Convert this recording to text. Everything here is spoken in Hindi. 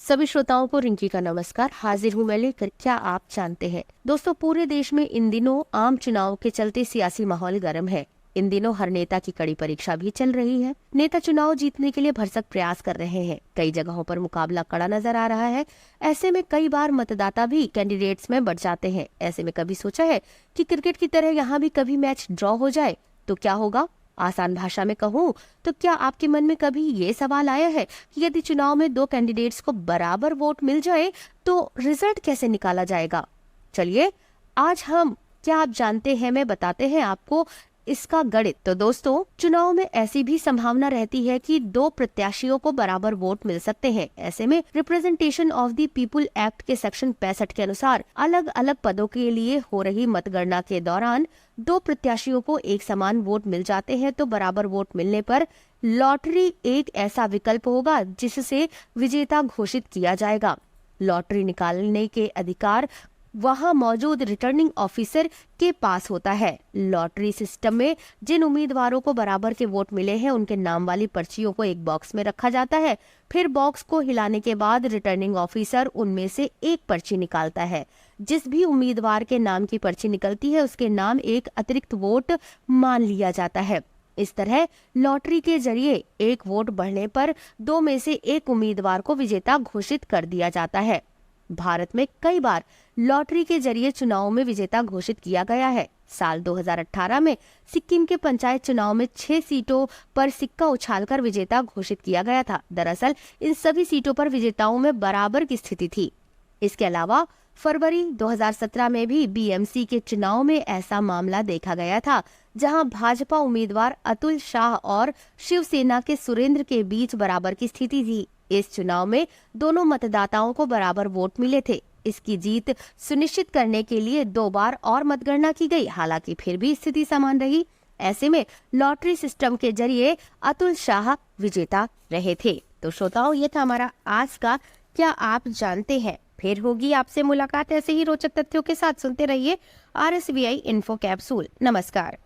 सभी श्रोताओं को रिंकी का नमस्कार। हाजिर हूँ मैं लेकर क्या आप जानते हैं। दोस्तों, पूरे देश में इन दिनों आम चुनाव के चलते सियासी माहौल गर्म है। इन दिनों हर नेता की कड़ी परीक्षा भी चल रही है। नेता चुनाव जीतने के लिए भरसक प्रयास कर रहे हैं। कई जगहों पर मुकाबला कड़ा नजर आ रहा है। ऐसे में कई बार मतदाता भी कैंडिडेट्स में बढ़ जाते हैं। ऐसे में कभी सोचा है कि क्रिकेट की तरह यहाँ भी कभी मैच ड्रॉ हो जाए तो क्या होगा। आसान भाषा में कहूँ तो क्या आपके मन में कभी ये सवाल आया है कि यदि चुनाव में दो कैंडिडेट्स को बराबर वोट मिल जाए तो रिजल्ट कैसे निकाला जाएगा। चलिए आज हम क्या आप जानते हैं मैं बताते हैं आपको इसका गणित। तो दोस्तों, चुनाव में ऐसी भी संभावना रहती है कि दो प्रत्याशियों को बराबर वोट मिल सकते हैं। ऐसे में representation of the people act के सेक्शन 65 के अनुसार अलग अलग पदों के लिए हो रही मतगणना के दौरान दो प्रत्याशियों को एक समान वोट मिल जाते हैं तो बराबर वोट मिलने पर लॉटरी एक ऐसा विकल्प होगा जिससे विजेता घोषित किया जाएगा। लॉटरी निकालने के अधिकार वहां मौजूद रिटर्निंग ऑफिसर के पास होता है। लॉटरी सिस्टम में जिन उम्मीदवारों को बराबर के वोट मिले हैं उनके नाम वाली पर्चियों को एक बॉक्स में रखा जाता है। फिर बॉक्स को हिलाने के बाद रिटर्निंग ऑफिसर उनमें से एक पर्ची निकालता है। जिस भी उम्मीदवार के नाम की पर्ची निकलती है उसके नाम एक अतिरिक्त वोट मान लिया जाता है। इस तरह लॉटरी के जरिए एक वोट बढ़ने पर दो में से एक उम्मीदवार को विजेता घोषित कर दिया जाता है। भारत में कई बार लॉटरी के जरिए चुनाव में विजेता घोषित किया गया है। साल 2018 में सिक्किम के पंचायत चुनाव में 6 सीटों पर सिक्का उछालकर विजेता घोषित किया गया था। दरअसल इन सभी सीटों पर विजेताओं में बराबर की स्थिति थी। इसके अलावा फरवरी 2017 में भी बीएमसी के चुनाव में ऐसा मामला देखा गया था, जहां भाजपा उम्मीदवार अतुल शाह और शिवसेना के सुरेंद्र के बीच बराबर की स्थिति थी। इस चुनाव में दोनों मतदाताओं को बराबर वोट मिले थे। इसकी जीत सुनिश्चित करने के लिए 2 बार और मतगणना की गई, हालांकि फिर भी स्थिति समान रही। ऐसे में लॉटरी सिस्टम के जरिए अतुल शाह विजेता रहे थे। तो श्रोताओं, ये था हमारा आज का क्या आप जानते हैं। फिर होगी आपसे मुलाकात ऐसे ही रोचक तथ्यों के साथ। सुनते रहिए RSVI इन्फो कैप्सूल। नमस्कार।